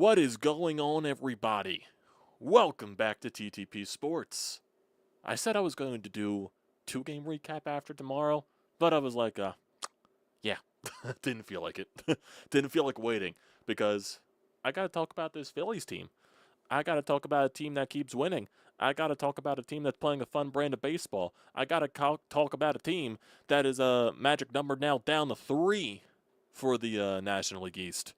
What is going on, everybody? Welcome back to TTP Sports. I said I was going to do 2-game recap after tomorrow, but I was like, yeah, didn't feel like it. Didn't feel like waiting because I got to talk about this Phillies team. I got to talk about a team that keeps winning. I got to talk about a team that's playing a fun brand of baseball. I got to talk about a team that is a magic number now down to 3 for the National League East.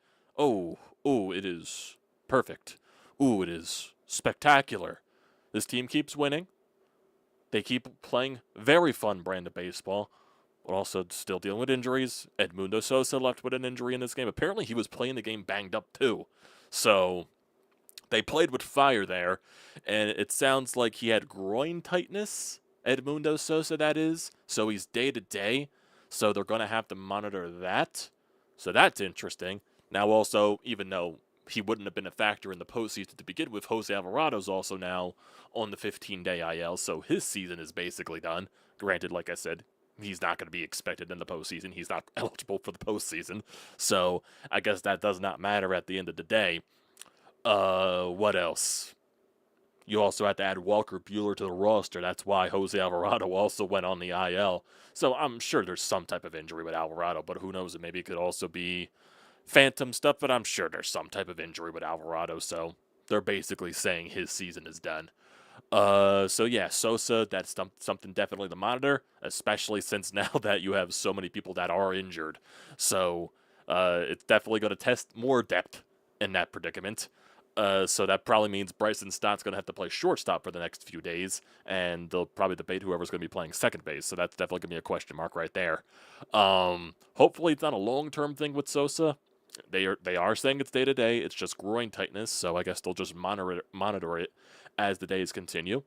It is perfect. It is spectacular. This team keeps winning. They keep playing very fun brand of baseball, but also still dealing with injuries. Edmundo Sosa left with an injury in this game. Apparently, he was playing the game banged up too. So they played with fire there, and it sounds like he had groin tightness. Edmundo Sosa, that is. So he's day-to-day. So they're going to have to monitor that. So that's interesting. Now also, even though he wouldn't have been a factor in the postseason to begin with, Jose Alvarado's also now on the 15-day IL, so his season is basically done. Granted, like I said, he's not going to be expected in the postseason. He's not eligible for the postseason. So I guess that does not matter at the end of the day. What else? You also have to add Walker Buehler to the roster. That's why Jose Alvarado also went on the IL. So I'm sure there's some type of injury with Alvarado, but who knows? Maybe it could also be phantom stuff, but I'm sure there's some type of injury with Alvarado. So they're basically saying his season is done. So yeah, Sosa, that's something definitely to monitor, especially since now that you have so many people that are injured. So it's definitely going to test more depth in that predicament. So that probably means Bryson Stott's going to have to play shortstop for the next few days, and they'll probably debate whoever's going to be playing second base, so that's definitely going to be a question mark right there. Hopefully it's not a long-term thing with Sosa. They are saying it's day-to-day. It's just groin tightness, so I guess they'll just monitor it as the days continue.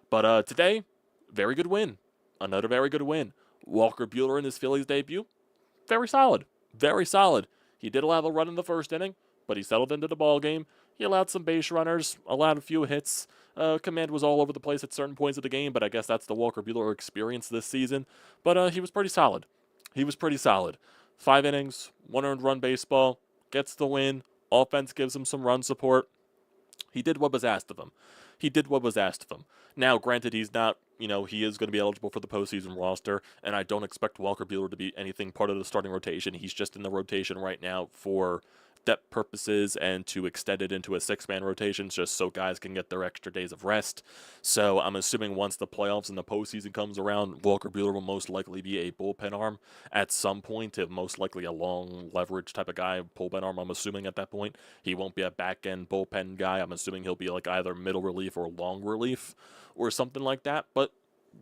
But today, very good win. Another very good win. Walker Buehler in his Phillies debut, very solid. Very solid. He did allow the run in the first inning, but he settled into the ball game. He allowed some base runners, allowed a few hits. Command was all over the place at certain points of the game, but I guess that's the Walker Buehler experience this season. But he was pretty solid. 5 innings, 1 earned run baseball, gets the win. Offense gives him some run support. He did what was asked of him. Now, granted, he's not, he is going to be eligible for the postseason roster, and I don't expect Walker Buehler to be anything part of the starting rotation. He's just in the rotation right now for depth purposes and to extend it into a 6-man rotation just so guys can get their extra days of rest. So I'm assuming once the playoffs and the postseason comes around, Walker Buehler will most likely be a bullpen arm at some point, most likely a long leverage type of guy, bullpen arm, I'm assuming at that point. He won't be a back-end bullpen guy. I'm assuming he'll be like either middle relief or long relief or something like that. But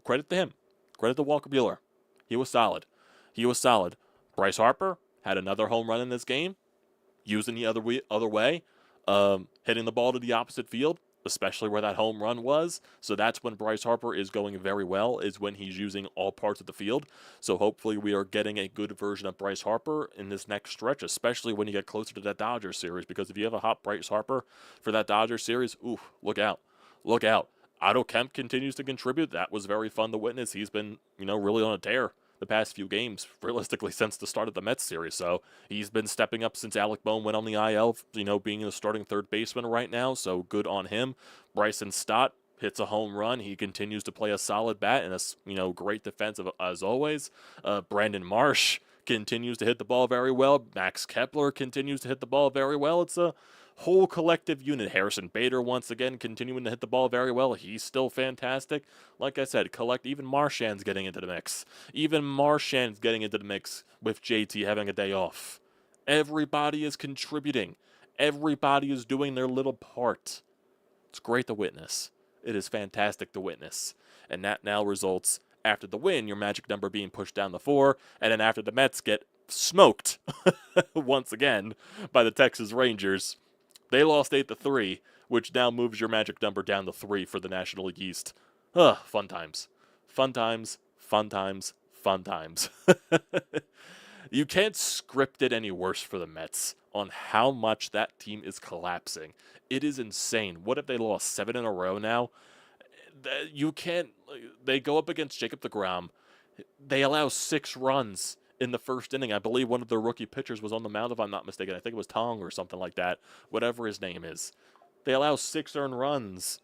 credit to him. Credit to Walker Buehler. He was solid. Bryce Harper had another home run in this game, using the other way, hitting the ball to the opposite field, especially where that home run was. So that's when Bryce Harper is going very well, is when he's using all parts of the field. So hopefully we are getting a good version of Bryce Harper in this next stretch, especially when you get closer to that Dodgers series, because if you have a hot Bryce Harper for that Dodgers series, look out. Otto Kemp continues to contribute. That was very fun to witness. He's been, really on a tear the past few games, realistically, since the start of the Mets series. So he's been stepping up since Alec Bohm went on the IL, being the starting third baseman right now. So good on him. Bryson Stott hits a home run. He continues to play a solid bat and a, great defensive as always. Brandon Marsh continues to hit the ball very well. Max Kepler continues to hit the ball very well. It's a whole collective unit. Harrison Bader once again continuing to hit the ball very well. He's still fantastic. Like I said, even Marchand's getting into the mix. With JT having a day off. Everybody is contributing. Everybody is doing their little part. It's great to witness. It is fantastic to witness. And that now results, after the win, your magic number being pushed down to 4, and then after the Mets get smoked once again by the Texas Rangers, they lost 8-3, which now moves your magic number down to 3 for the National League East. Fun times. You can't script it any worse for the Mets on how much that team is collapsing. It is insane. What if they lost 7 in a row now? You can't. They go up against Jacob deGrom. They allow 6 runs in the first inning. I believe one of their rookie pitchers was on the mound, if I'm not mistaken. I think it was Tong or something like that, whatever his name is. They allow 6 earned runs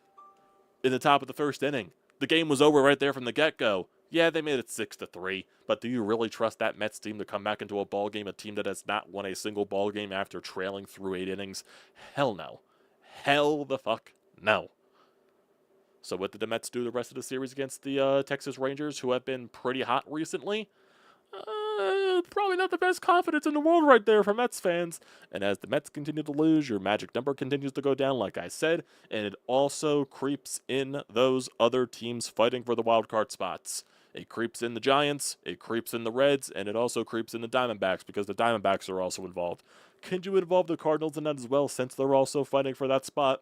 in the top of the first inning. The game was over right there from the get-go. Yeah, they made it 6-3, but do you really trust that Mets team to come back into a ball game, a team that has not won a single ball game after trailing through 8 innings? Hell no. Hell the fuck no. So what did the Mets do the rest of the series against the Texas Rangers, who have been pretty hot recently? Probably not the best confidence in the world right there for Mets fans. And as the Mets continue to lose, your magic number continues to go down, like I said, and it also creeps in those other teams fighting for the wild card spots. It creeps in the Giants, it creeps in the Reds, and it also creeps in the Diamondbacks, because the Diamondbacks are also involved. Can you involve the Cardinals in that as well, since they're also fighting for that spot?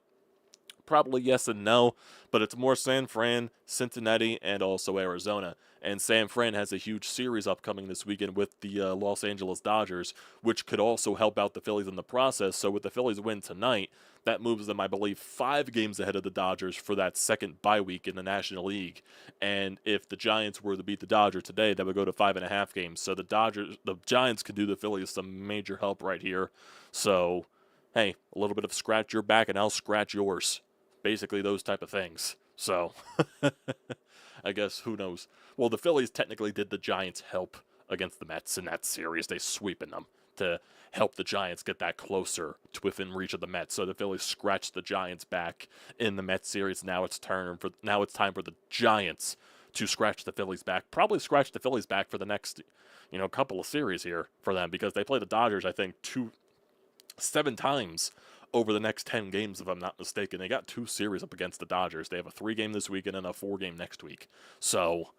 Probably yes and no, but it's more San Fran, Cincinnati, and also Arizona. And San Fran has a huge series upcoming this weekend with the Los Angeles Dodgers, which could also help out the Phillies in the process. So with the Phillies win tonight, that moves them, I believe, 5 games ahead of the Dodgers for that second bye week in the National League. And if the Giants were to beat the Dodgers today, that would go to 5.5 games. So the Giants could do the Phillies some major help right here. So, hey, a little bit of scratch your back and I'll scratch yours. Basically those type of things. So, I guess, who knows? Well, the Phillies technically did the Giants help against the Mets in that series. They sweeping them to help the Giants get that closer to within reach of the Mets. So the Phillies scratched the Giants back in the Mets series. Now it's time for the Giants to scratch the Phillies back. Probably scratch the Phillies back for the next, couple of series here for them, because they play the Dodgers, I think, 7 times over the next 10 games, if I'm not mistaken. They got 2 series up against the Dodgers. They have a 3-game this weekend and a 4-game next week. So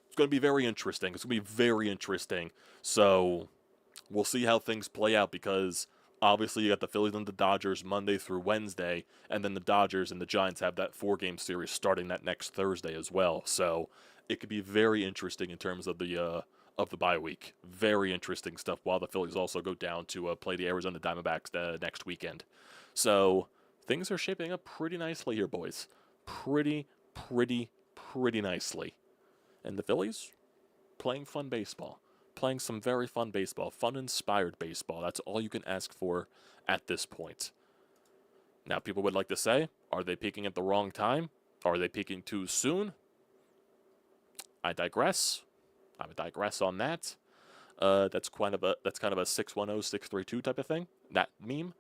it's going to be very interesting. It's going to be very interesting. So we'll see how things play out, because obviously you got the Phillies and the Dodgers Monday through Wednesday, and then the Dodgers and the Giants have that 4-game series starting that next Thursday as well. So it could be very interesting in terms of the bye week. Very interesting stuff, while the Phillies also go down to play the Arizona Diamondbacks next weekend. So things are shaping up pretty nicely here, boys. Pretty nicely. And the Phillies playing fun baseball. Playing some very fun baseball. Fun-inspired baseball. That's all you can ask for at this point. Now, people would like to say, are they peaking at the wrong time? Are they peaking too soon? I digress. I would digress on that. That's kind of a 610, 632 type of thing. That meme.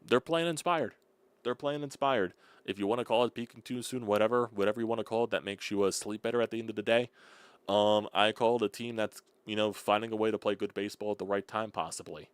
They're playing inspired. They're playing inspired. If you want to call it peaking too soon, whatever you want to call it, that makes you sleep better at the end of the day. I call it a team that's, finding a way to play good baseball at the right time, possibly.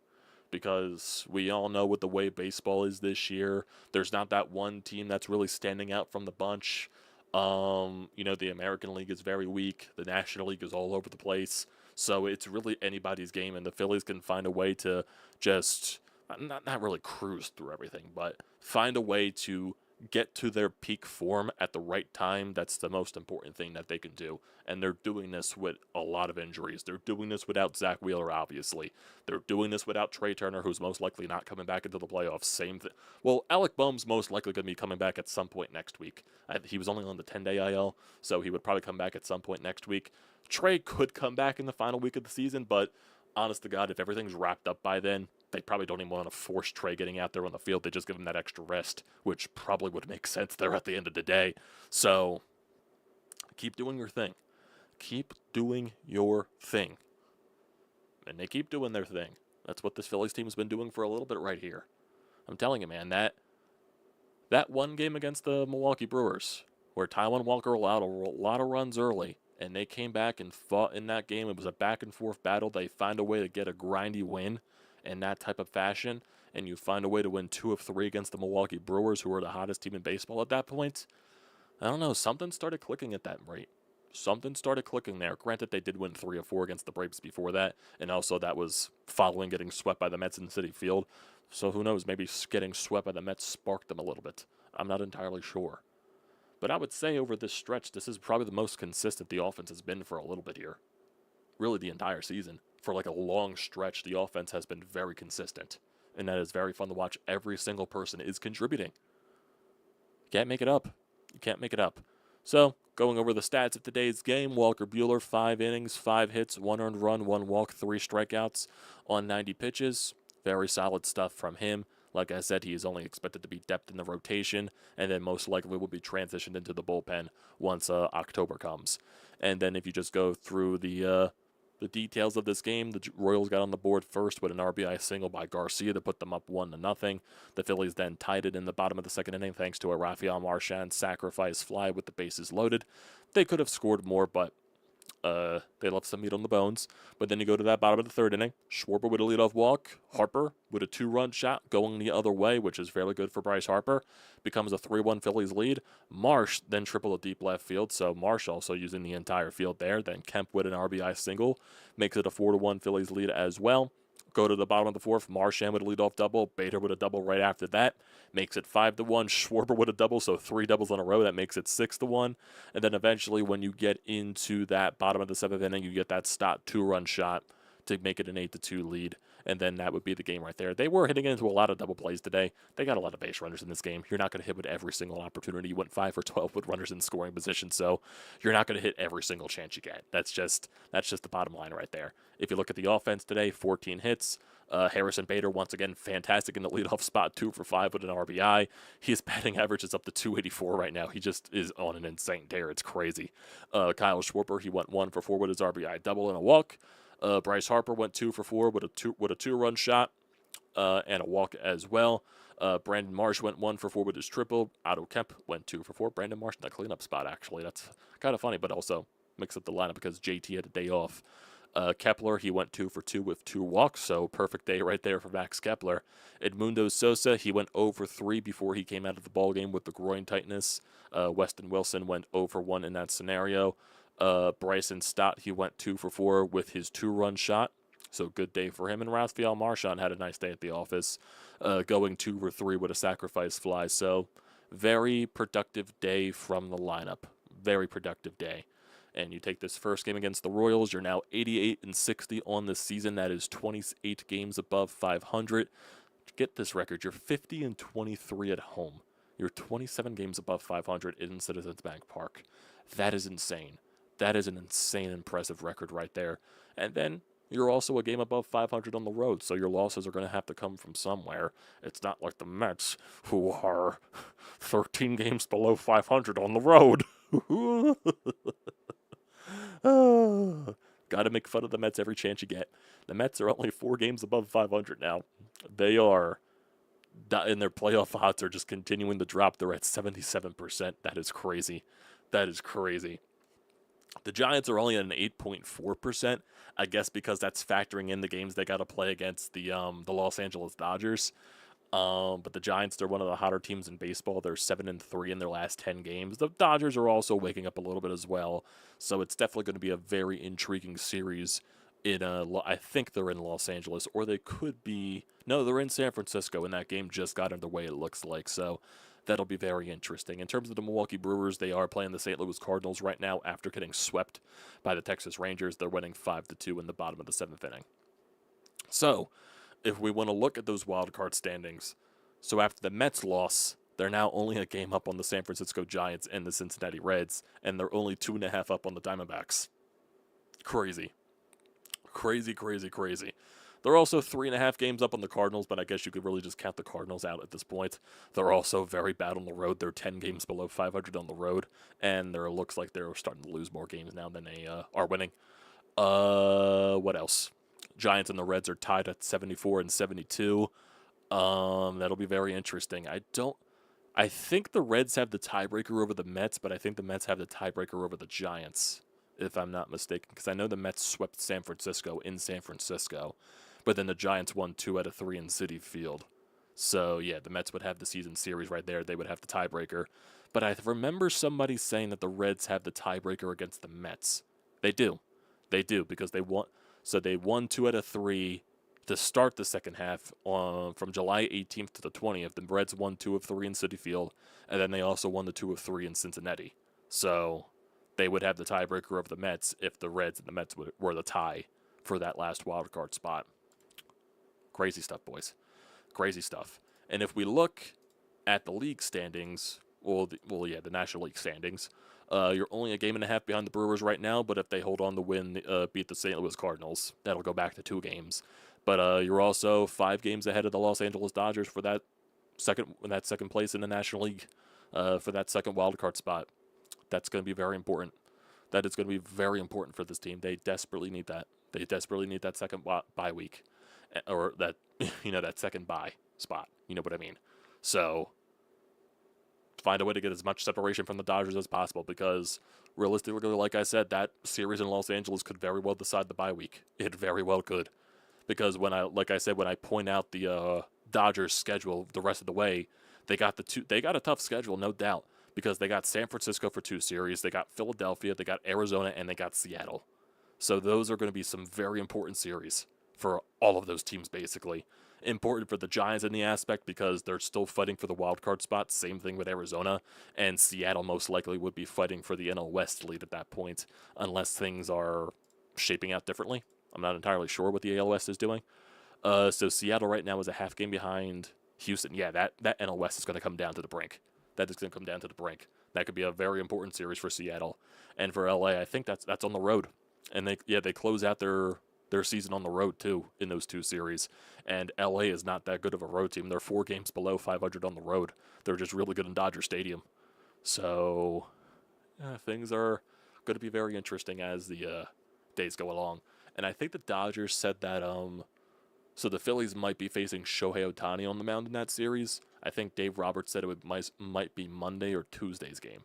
Because we all know what the way baseball is this year. There's not that one team that's really standing out from the bunch. The American League is very weak. The National League is all over the place. So it's really anybody's game, and the Phillies can find a way to just, not really cruise through everything, but find a way to get to their peak form at the right time. That's the most important thing that they can do. And they're doing this with a lot of injuries. They're doing this without Zach Wheeler, obviously. They're doing this without Trey Turner, who's most likely not coming back into the playoffs. Same thing. Well, Alec Boehm's most likely going to be coming back at some point next week. He was only on the 10-day IL, so he would probably come back at some point next week. Trey could come back in the final week of the season, but honest to God, if everything's wrapped up by then, they probably don't even want to force Trey getting out there on the field. They just give him that extra rest, which probably would make sense there at the end of the day. So keep doing your thing. Keep doing your thing. And they keep doing their thing. That's what this Phillies team has been doing for a little bit right here. I'm telling you, man, that one game against the Milwaukee Brewers, where Taijuan Walker allowed a lot of runs early, and they came back and fought in that game. It was a back-and-forth battle. They find a way to get a grindy win in that type of fashion, and you find a way to win 2 of 3 against the Milwaukee Brewers, who were the hottest team in baseball at that point. I don't know. Something started clicking at that rate. Something started clicking there. Granted, they did win 3 of 4 against the Braves before that, and also that was following getting swept by the Mets in Citi Field. So who knows, maybe getting swept by the Mets sparked them a little bit. I'm not entirely sure. But I would say over this stretch, this is probably the most consistent the offense has been for a little bit here. Really the entire season. For like a long stretch, the offense has been very consistent. And that is very fun to watch. Every single person is contributing. You can't make it up. You can't make it up. So, Going over the stats of today's game, Walker Buehler, 5 innings, 5 hits, 1 earned run, 1 walk, 3 strikeouts on 90 pitches. Very solid stuff from him. Like I said, he is only expected to be depth in the rotation, and then most likely will be transitioned into the bullpen once October comes. And then if you just go through the details of this game, the Royals got on the board first with an RBI single by Garcia to put them up 1-0. The Phillies then tied it in the bottom of the second inning thanks to a Rafael Marchand sacrifice fly with the bases loaded. They could have scored more, but they left some meat on the bones. But then you go to that bottom of the third inning. Schwarber with a leadoff walk. Harper with a 2-run shot going the other way, which is fairly good for Bryce Harper. Becomes a 3-1 Phillies lead. Marsh then tripled a deep left field, so Marsh also using the entire field there. Then Kemp with an RBI single. Makes it a 4-1 Phillies lead as well. Go to the bottom of the fourth. Marchand with a leadoff double. Bader with a double right after that. Makes it 5-1. Schwarber with a double, so 3 doubles in a row. That makes it 6-1. And then eventually when you get into that bottom of the seventh inning, you get that Stott 2-run shot to make it an 8-2 lead. And then that would be the game right there. They were hitting into a lot of double plays today. They got a lot of base runners in this game. You're not going to hit with every single opportunity. You went 5 for 12 with runners in scoring position, so you're not going to hit every single chance you get. That's just the bottom line right there. If you look at the offense today, 14 hits. Harrison Bader, once again, fantastic in the leadoff spot, 2 for 5 with an RBI. His batting average is up to 284 right now. He just is on an insane tear. It's crazy. Kyle Schwarber, he went 1 for 4 with his RBI double and a walk. Bryce Harper went 2 for 4 with a 2-run shot and a walk as well. Brandon Marsh went 1 for 4 with his triple. Otto Kemp went 2 for 4. Brandon Marsh in the cleanup spot, actually. That's kind of funny, but also mix up the lineup because JT had a day off. Kepler, he went 2 for 2 with 2 walks, so perfect day right there for Max Kepler. Edmundo Sosa, he went 0 for 3 before he came out of the ballgame with the groin tightness. Weston Wilson went 0 for 1 in that scenario. Bryson Stott, he went 2 for 4 with his 2-run shot. So good day for him. And Rafael Marchand had a nice day at the office, going 2 for 3 with a sacrifice fly. So very productive day from the lineup. Very productive day. And you take this first game against the Royals, you're now 88-60 on this season. That is 28 games above 500. Get this record, you're 50-23 at home. You're 27 games above 500 in Citizens Bank Park. That is insane. That is an insane, impressive record right there. And then you're also a game above 500 on the road, so your losses are going to have to come from somewhere. It's not like the Mets, who are 13 games below 500 on the road. Got to make fun of the Mets every chance you get. The Mets are only 4 games above 500 now. They are, and their playoff odds are just continuing to drop. They're at 77%. That is crazy. That is crazy. The Giants are only at an 8.4%, I guess because that's factoring in the games they got to play against the Los Angeles Dodgers. But the Giants, they're one of the hotter teams in baseball. They're 7-3 in their last 10 games. The Dodgers are also waking up a little bit as well. So it's definitely going to be a very intriguing series. I think they're in Los Angeles, or they could be. No, they're in San Francisco, and that game just got underway, it looks like. So that'll be very interesting. In terms of the Milwaukee Brewers, they are playing the St. Louis Cardinals right now after getting swept by the Texas Rangers. They're winning 5-2 in the bottom of the 7th inning. So if we want to look at those wild card standings, so after the Mets loss, they're now only a game up on the San Francisco Giants and the Cincinnati Reds, and they're only 2.5 up on the Diamondbacks. Crazy. Crazy, crazy, crazy. They're also 3.5 games up on the Cardinals, but I guess you could really just count the Cardinals out at this point. They're also very bad on the road. They're 10 games below 500 on the road, and it looks like they're starting to lose more games now than they are winning. What else? Giants and the Reds are tied at 74-72. That'll be very interesting. I think the Reds have the tiebreaker over the Mets, but I think the Mets have the tiebreaker over the Giants, if I'm not mistaken, because I know the Mets swept San Francisco in San Francisco, but then the Giants won 2 out of 3 in Citi Field. So, yeah, the Mets would have the season series right there. They would have the tiebreaker. But I remember somebody saying that the Reds have the tiebreaker against the Mets. They do. They do, because they won. So they won 2 out of 3 to start the second half from July 18th to the 20th. The Reds won 2 of 3 in Citi Field, and then they also won the 2 of 3 in Cincinnati. So they would have the tiebreaker over the Mets if the Reds and the Mets were the tie for that last wild card spot. Crazy stuff, boys. Crazy stuff. And if we look at the league standings, the National League standings, You're only a game and a half behind the Brewers right now, but if they hold on to win, beat the St. Louis Cardinals, that'll go back to 2 games. But you're also 5 games ahead of the Los Angeles Dodgers for that second place in the National League, for that second wild card spot. That's going to be very important. That is going to be very important for this team. They desperately need that. They desperately need that second bye week, or that that second bye spot. You know what I mean? So find a way to get as much separation from the Dodgers as possible, because realistically, like I said, that series in Los Angeles could very well decide the bye week. It very well could, because when I point out the Dodgers schedule the rest of the way, they got a tough schedule, no doubt, because they got San Francisco for 2 series, they got Philadelphia, they got Arizona, and they got Seattle. So those are going to be some very important series for all of those teams, basically. Important for the Giants in the aspect because they're still fighting for the wild card spot. Same thing with Arizona, and Seattle most likely would be fighting for the NL West lead at that point, unless things are shaping out differently. I'm not entirely sure what the AL West is doing. So Seattle right now is a half game behind Houston. Yeah, that NL West is going to come down to the brink. That is going to come down to the brink. That could be a very important series for Seattle, and for LA, I think that's on the road, and they close out their season on the road too in those 2 series. And LA is not that good of a road team. They're 4 games below 500 on the road. They're just really good in Dodger Stadium. So things are going to be very interesting as the days go along. And I think the Dodgers said that so the Phillies might be facing Shohei Ohtani on the mound in that series. I think Dave Roberts said it might be Monday or Tuesday's game.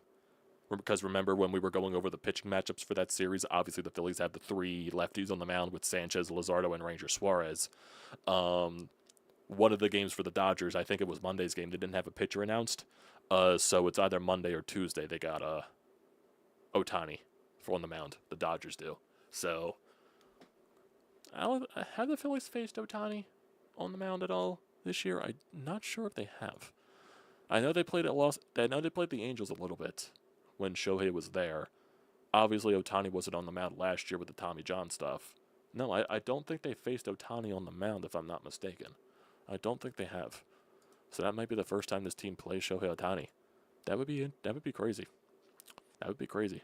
Because remember when we were going over the pitching matchups for that series, obviously the Phillies have the 3 lefties on the mound with Sanchez, Luzardo, and Ranger Suarez. One of the games for the Dodgers, I think it was Monday's game, they didn't have a pitcher announced. So it's either Monday or Tuesday they got Ohtani on the mound. The Dodgers do. So have the Phillies faced Ohtani on the mound at all this year? I'm not sure if they have. I know they played the Angels a little bit when Shohei was there. Obviously, Ohtani wasn't on the mound last year with the Tommy John stuff. No, I don't think they faced Ohtani on the mound, if I'm not mistaken. I don't think they have. So that might be the first time this team plays Shohei Ohtani. That would be crazy. That would be crazy.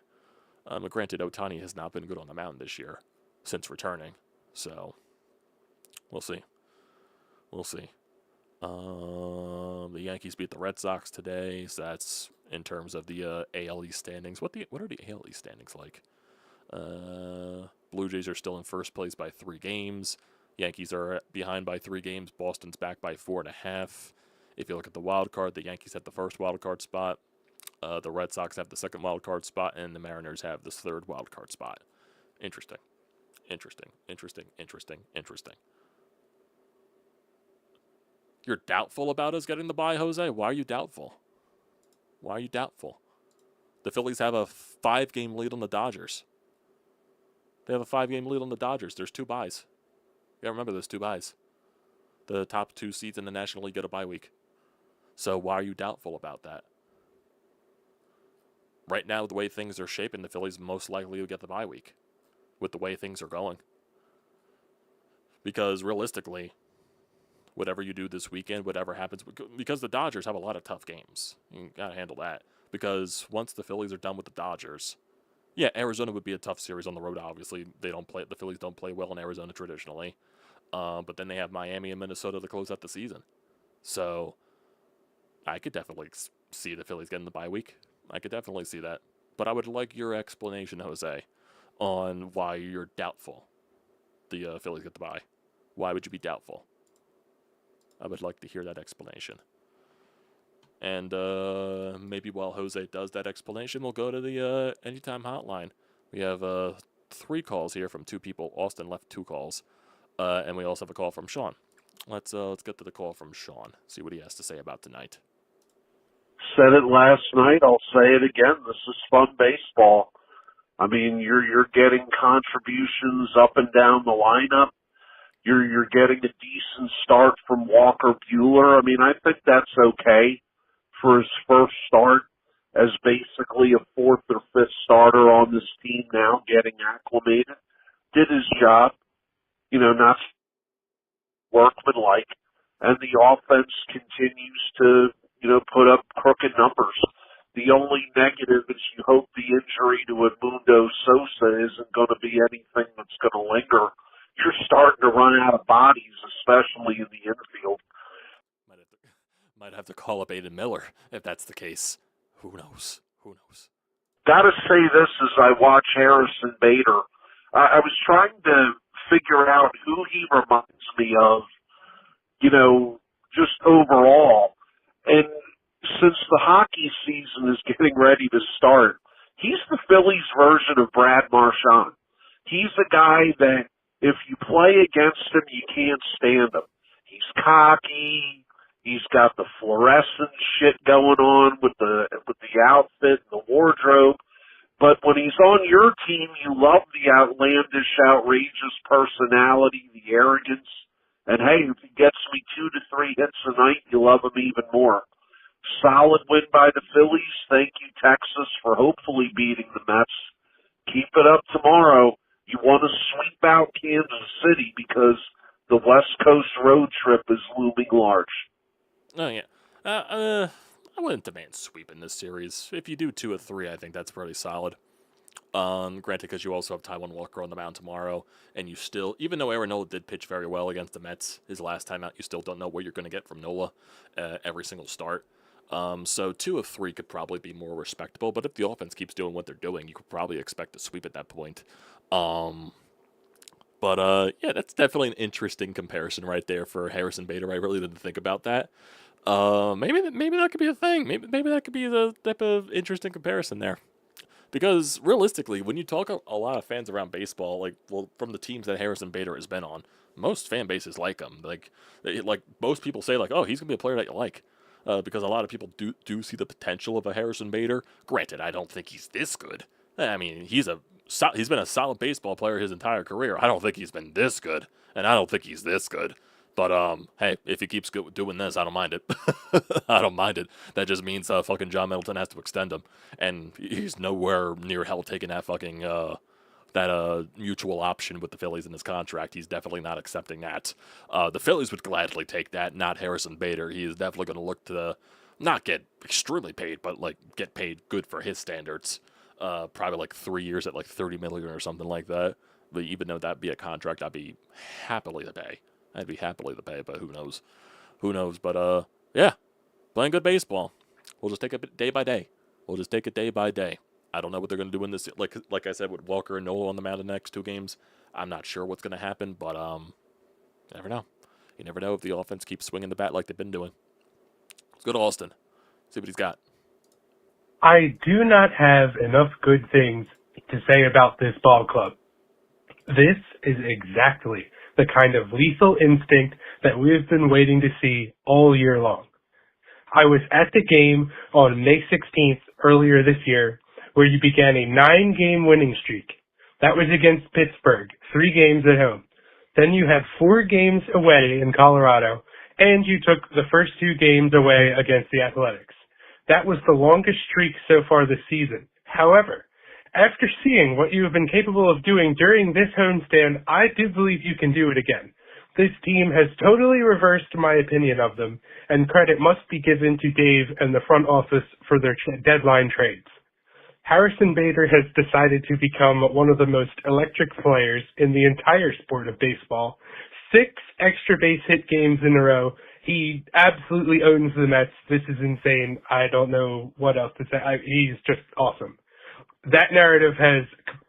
Granted, Ohtani has not been good on the mound this year since returning. So we'll see. We'll see. The Yankees beat the Red Sox today, so that's in terms of the AL East standings. What are the AL East standings like? Blue Jays are still in first place by 3 games. Yankees are behind by 3 games. Boston's back by 4.5. If you look at the wild card, the Yankees have the first wild card spot. The Red Sox have the second wild card spot, and the Mariners have the third wild card spot. Interesting. You're doubtful about us getting the bye, Jose? Why are you doubtful? The Phillies have a 5-game lead on the Dodgers. There's 2 byes. You gotta remember those 2 byes. The top 2 seeds in the National League get a bye week. So why are you doubtful about that? Right now, the way things are shaping, the Phillies most likely will get the bye week with the way things are going. Because realistically, whatever you do this weekend, whatever happens, because the Dodgers have a lot of tough games. You got to handle that. Because once the Phillies are done with the Dodgers, yeah, Arizona would be a tough series on the road, obviously. The Phillies don't play well in Arizona traditionally. But then they have Miami and Minnesota to close out the season. So I could definitely see the Phillies getting the bye week. I could definitely see that. But I would like your explanation, Jose, on why you're doubtful the Phillies get the bye. Why would you be doubtful? I would like to hear that explanation. And maybe while Jose does that explanation, we'll go to the Anytime Hotline. We have 3 calls here from 2 people. Austin left 2 calls. And we also have a call from Sean. Let's get to the call from Sean, see what he has to say about tonight. Said it last night, I'll say it again. This is fun baseball. I mean, you're getting contributions up and down the lineup. You're getting a decent start from Walker Buehler. I mean, I think that's okay for his first start as basically a 4th or 5th starter on this team now, getting acclimated. Did his job, not workmanlike, and the offense continues to, put up crooked numbers. The only negative is you hope the injury to Edmundo Sosa isn't going to be anything that's going to linger. You're starting to run out of bodies, especially in the infield. Might have to call up Aiden Miller if that's the case. Who knows? Who knows? Gotta say this as I watch Harrison Bader. I was trying to figure out who he reminds me of, just overall. And since the hockey season is getting ready to start, he's the Phillies version of Brad Marchand. He's a guy that if you play against him, you can't stand him. He's cocky. He's got the fluorescent shit going on with the outfit and the wardrobe. But when he's on your team, you love the outlandish, outrageous personality, the arrogance. And hey, if he gets me 2 to 3 hits a night, you love him even more. Solid win by the Phillies. Thank you, Texas, for hopefully beating the Mets. Keep it up tomorrow. You want to sweep out Kansas City because the West Coast road trip is looming large. Oh, yeah. I wouldn't demand sweep in this series. If you do 2 or 3, I think that's pretty solid. Granted, because you also have Taijuan Walker on the mound tomorrow, and you still, even though Aaron Nola did pitch very well against the Mets his last time out, you still don't know what you're going to get from Nola every single start. So 2 of 3 could probably be more respectable, but if the offense keeps doing what they're doing, you could probably expect a sweep at that point. Yeah, that's definitely an interesting comparison right there for Harrison Bader. I really didn't think about that. Maybe that could be a thing. Maybe that could be the type of interesting comparison there. Because realistically, when you talk a lot of fans around baseball, from the teams that Harrison Bader has been on, most fan bases like him. Like most people say, oh, he's gonna be a player that you like. Because a lot of people do see the potential of a Harrison Bader. Granted, I don't think he's this good. I mean, he's been a solid baseball player his entire career. I don't think he's been this good, and I don't think he's this good. But hey, if he keeps doing this, I don't mind it. I don't mind it. That just means fucking John Middleton has to extend him, and he's nowhere near hell taking that fucking mutual option with the Phillies in his contract. He's definitely not accepting that. The Phillies would gladly take that, not Harrison Bader. He is definitely going to look to not get extremely paid, but get paid good for his standards. Probably 3 years at $30 million or something like that. But even though that'd be a contract, I'd be happily to pay. But who knows? Who knows? But yeah, playing good baseball. We'll just take it day by day. I don't know what they're going to do in this. Like I said, with Walker and Nola on the mound in the next 2 games, I'm not sure what's going to happen. But you never know. You never know if the offense keeps swinging the bat like they've been doing. Let's go to Austin. See what he's got. I do not have enough good things to say about this ball club. This is exactly the kind of lethal instinct that we have been waiting to see all year long. I was at the game on May 16th earlier this year where you began a 9-game winning streak. That was against Pittsburgh, 3 games at home. Then you had 4 games away in Colorado, and you took the first 2 games away against the Athletics. That was the longest streak so far this season. However, after seeing what you have been capable of doing during this homestand, I do believe you can do it again. This team has totally reversed my opinion of them, and credit must be given to Dave and the front office for their deadline trades. Harrison Bader has decided to become one of the most electric players in the entire sport of baseball. 6 extra base hit games in a row. He absolutely owns the Mets. This is insane. I don't know what else to say. He's just awesome. That narrative has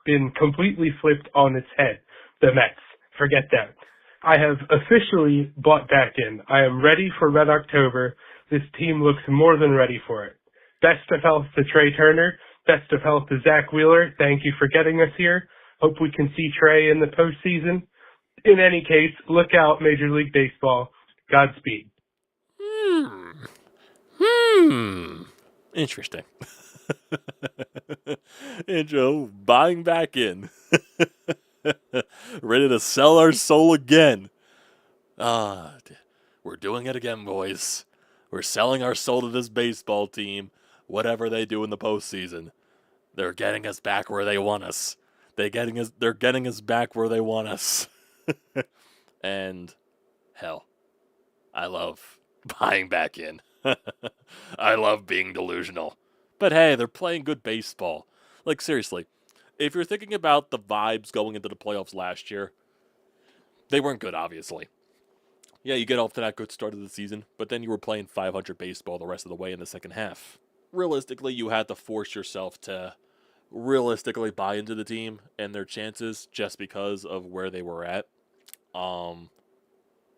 been completely flipped on its head. The Mets. Forget that. I have officially bought back in. I am ready for Red October. This team looks more than ready for it. Best of health to Trey Turner. Best of health to Zach Wheeler. Thank you for getting us here. Hope we can see Trey in the postseason. In any case, look out, Major League Baseball. Godspeed. Interesting. And Joe buying back in. Ready to sell our soul again. We're doing it again, boys. We're selling our soul to this baseball team. Whatever they do in the postseason, they're getting us back where they want us. They're getting us back where they want us. And hell, I love buying back in. I love being delusional. But hey, they're playing good baseball. Like, seriously, if you're thinking about the vibes going into the playoffs last year, they weren't good, obviously. Yeah, you get off to that good start of the season, but then you were playing 500 baseball the rest of the way in the second half. Realistically, you had to force yourself to realistically buy into the team and their chances just because of where they were at. Um,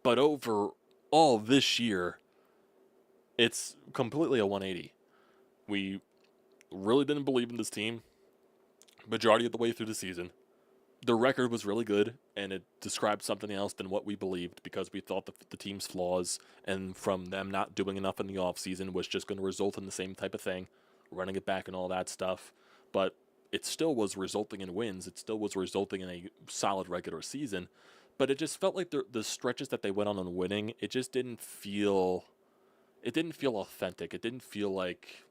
but overall this year, it's completely a 180. We really didn't believe in this team majority of the way through the season. The record was really good, and it described something else than what we believed because we thought the team's flaws and from them not doing enough in the offseason was just going to result in the same type of thing, running it back and all that stuff. But it still was resulting in wins. It still was resulting in a solid regular season. But it just felt like the stretches that they went on winning, it just didn't feel. It didn't feel authentic. It didn't feel like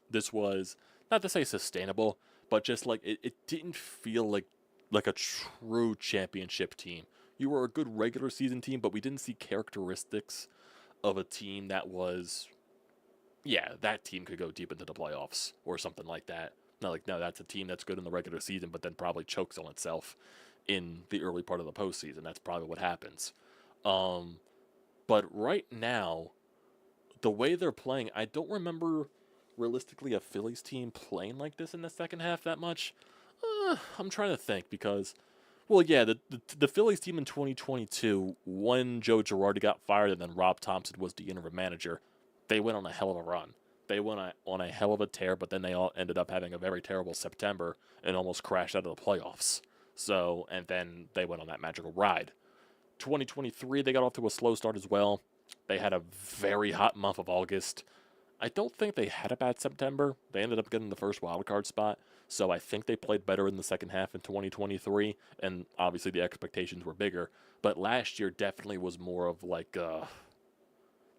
this was, not to say sustainable, but just like it didn't feel like a true championship team. You were a good regular season team, but we didn't see characteristics of a team that was, yeah, that team could go deep into the playoffs or something like that. Not like, no, that's a team that's good in the regular season, but then probably chokes on itself in the early part of the postseason. That's probably what happens. But right now, the way they're playing, I don't remember realistically a Phillies team playing like this in the second half that much. I'm trying to think because, well, yeah, the Phillies team in 2022, when Joe Girardi got fired and then Rob Thompson was the interim manager, they went on a hell of a run. They went on a hell of a tear, but then they all ended up having a very terrible September and almost crashed out of the playoffs. So, and then they went on that magical ride. 2023, they got off to a slow start as well. They had a very hot month of August. I don't think they had a bad September. They ended up getting the first wildcard spot, so I think they played better in the second half in 2023, and obviously the expectations were bigger. But last year definitely was more of like a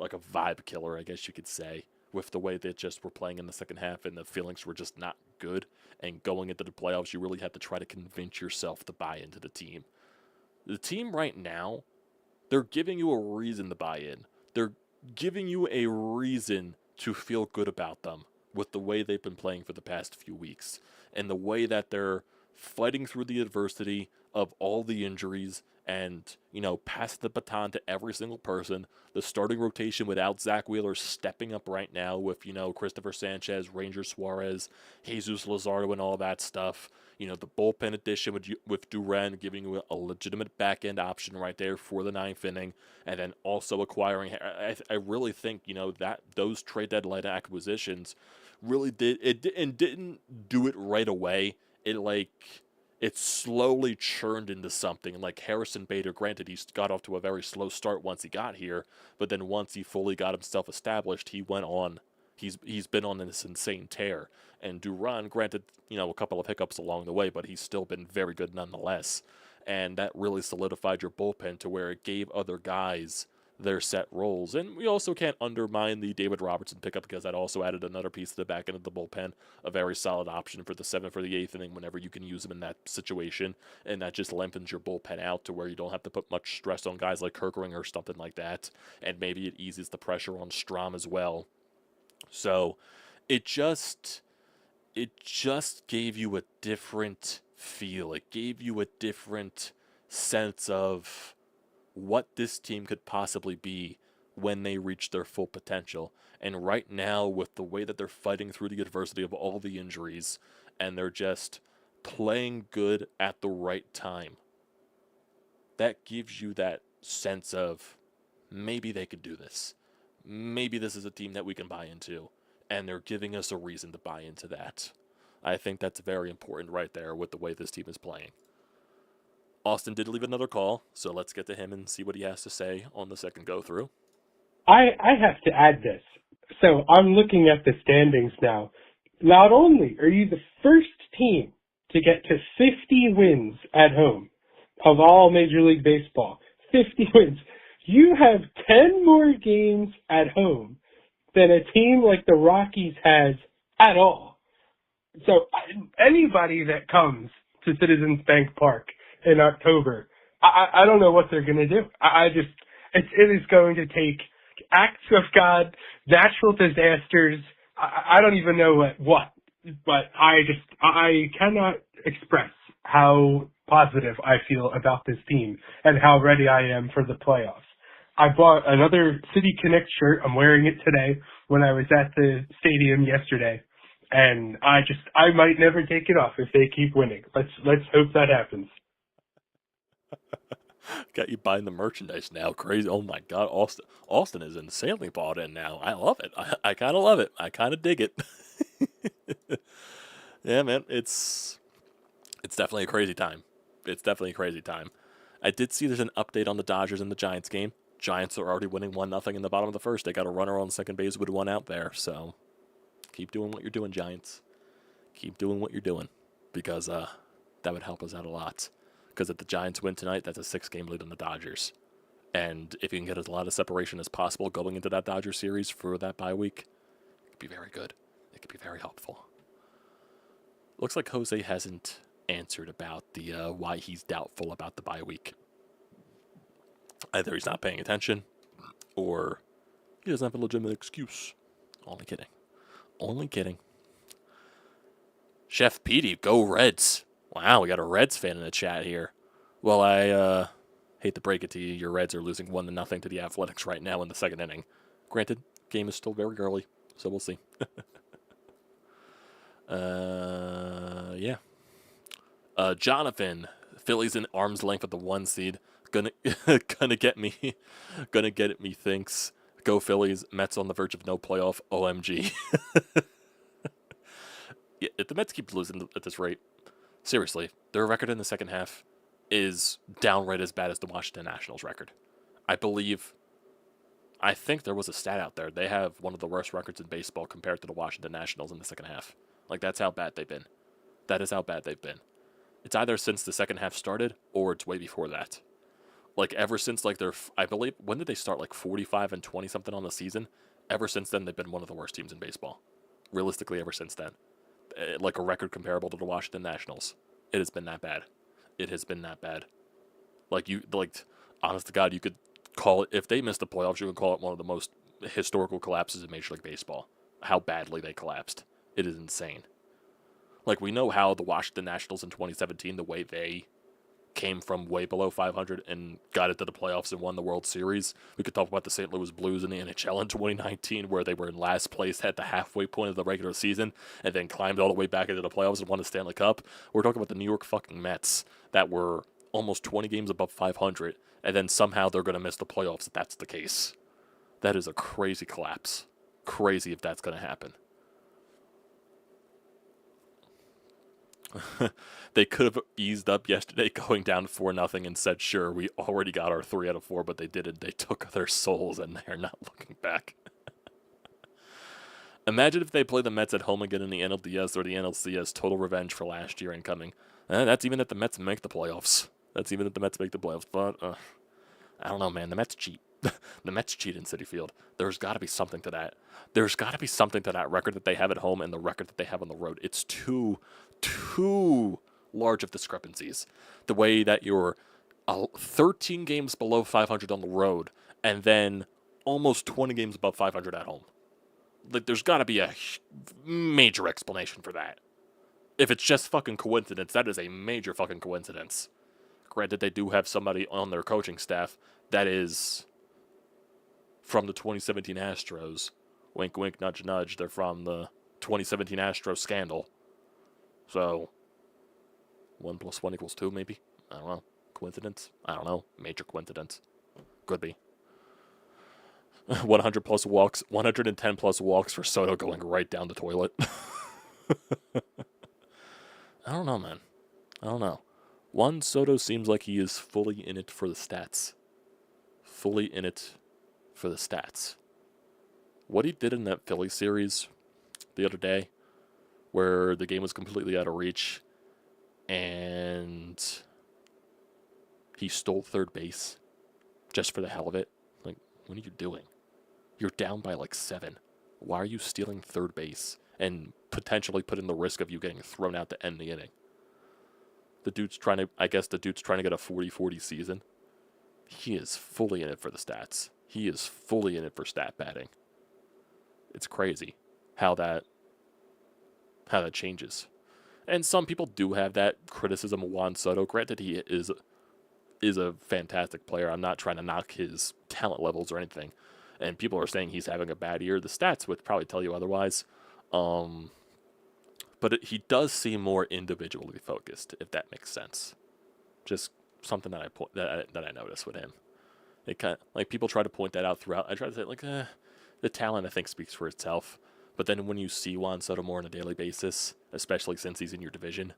vibe killer, I guess you could say, with the way they just were playing in the second half, and the feelings were just not good. And going into the playoffs, you really had to try to convince yourself to buy into the team. The team right now, they're giving you a reason to buy in. They're giving you a reason to feel good about them with the way they've been playing for the past few weeks and the way that they're fighting through the adversity of all the injuries and, pass the baton to every single person. The starting rotation without Zach Wheeler stepping up right now with, Christopher Sanchez, Ranger Suarez, Jesus Luzardo, and all that stuff. The bullpen addition with Duran giving you a legitimate back-end option right there for the ninth inning, and then also acquiring. I really think, that those trade deadline acquisitions really didn't do it right away. It slowly churned into something. Like Harrison Bader, granted, he got off to a very slow start once he got here, but then once he fully got himself established, he went on. He's been on this insane tear. And Duran, granted, a couple of hiccups along the way, but he's still been very good nonetheless. And that really solidified your bullpen to where it gave other guys their set roles. And we also can't undermine the David Robertson pickup because that also added another piece to the back end of the bullpen, a very solid option for the seventh or the eighth inning whenever you can use him in that situation. And that just lengthens your bullpen out to where you don't have to put much stress on guys like Kirkering or something like that. And maybe it eases the pressure on Strom as well. So it just gave you a different feel. It gave you a different sense of what this team could possibly be when they reach their full potential. And right now, with the way that they're fighting through the adversity of all the injuries, and they're just playing good at the right time, that gives you that sense of maybe they could do this. Maybe this is a team that we can buy into. And they're giving us a reason to buy into that. I think that's very important right there with the way this team is playing. Austin did leave another call, so let's get to him and see what he has to say on the second go-through. I have to add this. So I'm looking at the standings now. Not only are you the first team to get to 50 wins at home of all Major League Baseball, 50 wins, you have 10 more games at home than a team like the Rockies has at all. So anybody that comes to Citizens Bank Park in October, I don't know what they're going to do. It is going to take acts of God, natural disasters. I don't even know what, but I cannot express how positive I feel about this team and how ready I am for the playoffs. I bought another City Connect shirt. I'm wearing it today when I was at the stadium yesterday. And I might never take it off if they keep winning. Let's hope that happens. Got you buying the merchandise now. Crazy. Oh my God. Austin is insanely bought in now. I love it. I kind of love it. I kind of dig it. Yeah, man. It's definitely a crazy time. It's definitely a crazy time. I did see there's an update on the Dodgers and the Giants game. Giants are already winning 1-0 in the bottom of the first. They got a runner on second base with one out there. So keep doing what you're doing, Giants. Keep doing what you're doing, because that would help us out a lot. Because if the Giants win tonight, that's a 6-game lead on the Dodgers. And if you can get as a lot of separation as possible going into that Dodger series for that bye week, it could be very good. It could be very helpful. Looks like Jose hasn't answered about the why he's doubtful about the bye week. Either he's not paying attention, or he doesn't have a legitimate excuse. Only kidding. Only kidding. Chef Petey, go Reds. Wow, we got a Reds fan in the chat here. Well, I hate to break it to you, your Reds are losing 1-0 to the Athletics right now in the second inning. Granted, game is still very early, so we'll see. Yeah. Jonathan, Phillies in arm's length at the 1 seed. Gonna get me. Gonna get it, methinks. Go Phillies. Mets on the verge of no playoff. OMG. Yeah, if the Mets keep losing at this rate, seriously, their record in the second half is downright as bad as the Washington Nationals record. I think there was a stat out there. They have one of the worst records in baseball compared to the Washington Nationals in the second half. Like, that's how bad they've been. That is how bad they've been. It's either since the second half started, or it's way before that. Like, ever since, like, I believe, when did they start? Like, 45 and 20 something on the season? Ever since then, they've been one of the worst teams in baseball. Realistically, ever since then. Like a record comparable to the Washington Nationals. It has been that bad. It has been that bad. Honest to God, you could call it, if they missed the playoffs, you could call it one of the most historical collapses in Major League Baseball. How badly they collapsed. It is insane. Like, we know how the Washington Nationals in 2017, the way they came from way below 500 and got into the playoffs and won the World Series. We could talk about the St. Louis Blues in the NHL in 2019, where they were in last place at the halfway point of the regular season and then climbed all the way back into the playoffs and won the Stanley Cup. We're talking about the New York fucking Mets that were almost 20 games above 500, and then somehow they're going to miss the playoffs if that's the case. That is a crazy collapse. Crazy if that's going to happen. They could have eased up yesterday going down 4-0 and said, sure, we already got our 3 out of 4, but they didn't. They took their souls and they're not looking back. Imagine if they play the Mets at home again in the NLDS or the NLCS. Total revenge for last year incoming. That's even if the Mets make the playoffs. But, I don't know, man. The Mets cheat. The Mets cheat in Citi Field. There's got to be something to that. There's got to be something to that record that they have at home and the record that they have on the road. It's too large of discrepancies. The way that you're 13 games below 500 on the road and then almost 20 games above 500 at home. Like, there's got to be a major explanation for that. If it's just fucking coincidence, that is a major fucking coincidence. Granted, they do have somebody on their coaching staff that is from the 2017 Astros. Wink, wink, nudge, nudge. They're from the 2017 Astros scandal. So, 1 + 1 = 2, maybe? I don't know. Coincidence? I don't know. Major coincidence. Could be. 100 plus walks, 110 plus walks for Soto going right down the toilet. I don't know, man. I don't know. Juan Soto seems like he is fully in it for the stats. Fully in it for the stats. What he did in that Philly series the other day, where the game was completely out of reach, and he stole third base just for the hell of it. Like, what are you doing? You're down by like 7. Why are you stealing third base and potentially putting the risk of you getting thrown out to end the inning? The dude's trying to get a 40-40 season. He is fully in it for the stats. He is fully in it for stat padding. It's crazy. how that changes. And some people do have that criticism of Juan Soto. Granted, he is a fantastic player. I'm not trying to knock his talent levels or anything. And people are saying he's having a bad year. The stats would probably tell you otherwise. But he does seem more individually focused, if that makes sense. Just something that I noticed with him. It kind of, like, people try to point that out throughout. I try to say, like, the talent I think speaks for itself. But then when you see Juan Soto more on a daily basis, especially since he's in your division,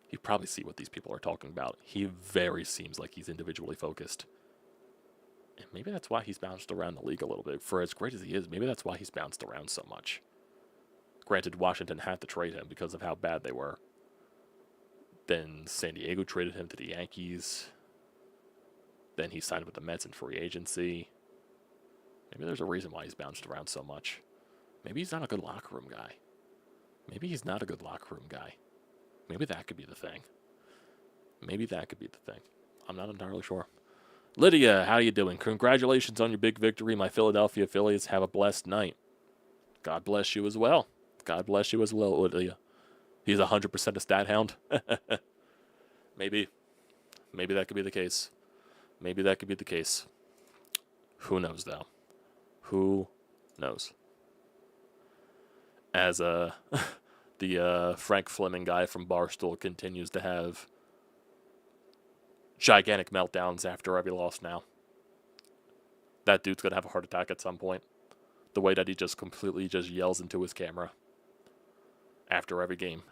you probably see what these people are talking about. He very seems like he's individually focused. And maybe that's why he's bounced around the league a little bit. For as great as he is, maybe that's why he's bounced around so much. Granted, Washington had to trade him because of how bad they were. Then San Diego traded him to the Yankees. Then he signed with the Mets in free agency. Maybe there's a reason why he's bounced around so much. Maybe he's not a good locker room guy. Maybe he's not a good locker room guy. Maybe that could be the thing. Maybe that could be the thing. I'm not entirely sure. Lydia, how you doing? Congratulations on your big victory, my Philadelphia Phillies. Have a blessed night. God bless you as well. God bless you as well, Lydia. He's 100% a stat hound. Maybe. Maybe that could be the case. Maybe that could be the case. Who knows, though? Who knows? As the Frank Fleming guy from Barstool continues to have gigantic meltdowns after every loss now. That dude's going to have a heart attack at some point. The way that he just completely just yells into his camera after every game.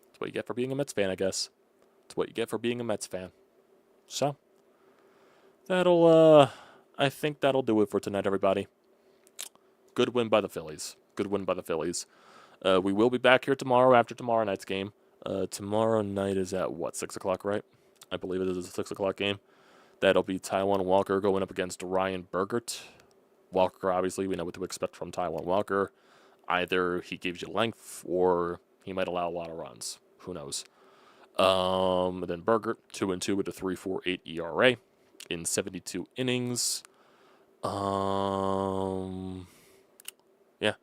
That's what you get for being a Mets fan, I guess. That's what you get for being a Mets fan. So, I think that'll do it for tonight, everybody. Good win by the Phillies. Good win by the Phillies. We will be back here tomorrow after tomorrow night's game. Tomorrow night is at, 6 o'clock, right? I believe it is a 6 o'clock game. That'll be Taijuan Walker going up against Ryan Bergert. Walker, obviously, we know what to expect from Taijuan Walker. Either he gives you length or he might allow a lot of runs. Who knows? Then Bergert, 2-2 with a 3.48 ERA in 72 innings. Yeah.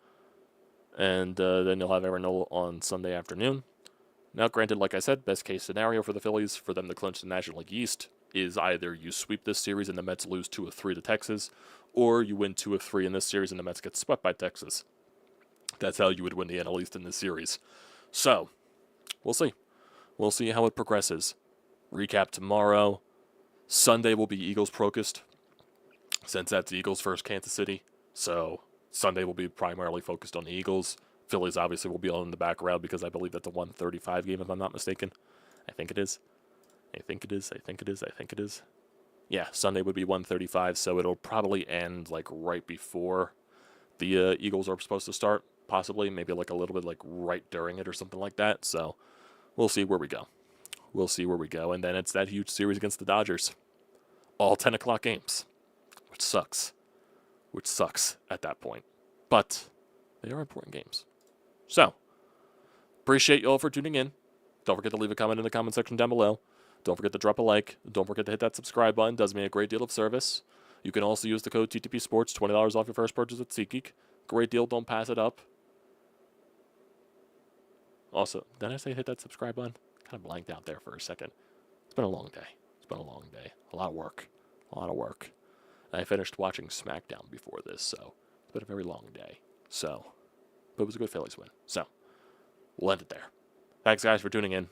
And then you'll have Aaron Nola on Sunday afternoon. Now, granted, like I said, best case scenario for the Phillies, for them to clinch the National League East, is either you sweep this series and the Mets lose 2-3 to Texas, or you win 2-3 in this series and the Mets get swept by Texas. That's how you would win the NL East in this series. So, we'll see. We'll see how it progresses. Recap tomorrow. Sunday will be Eagles-focused, since that's Eagles versus Kansas City. So, Sunday will be primarily focused on the Eagles. Phillies obviously will be on in the background because I believe that's a 1:35 game, if I'm not mistaken. I think it is. Yeah, Sunday would be 1:35, so it'll probably end like right before the Eagles are supposed to start, possibly, maybe like a little bit like right during it or something like that. So we'll see where we go. And then it's that huge series against the Dodgers. All 10 o'clock games, which sucks at that point. But they are important games. So, appreciate you all for tuning in. Don't forget to leave a comment in the comment section down below. Don't forget to drop a like. Don't forget to hit that subscribe button. It does me a great deal of service. You can also use the code TTPSPORTS, $20 off your first purchase at SeatGeek. Great deal. Don't pass it up. Also, did I say hit that subscribe button? Kind of blanked out there for a second. It's been a long day. A lot of work. I finished watching SmackDown before this, so it's been a very long day. So, but it was a good Phillies win. So, we'll end it there. Thanks, guys, for tuning in.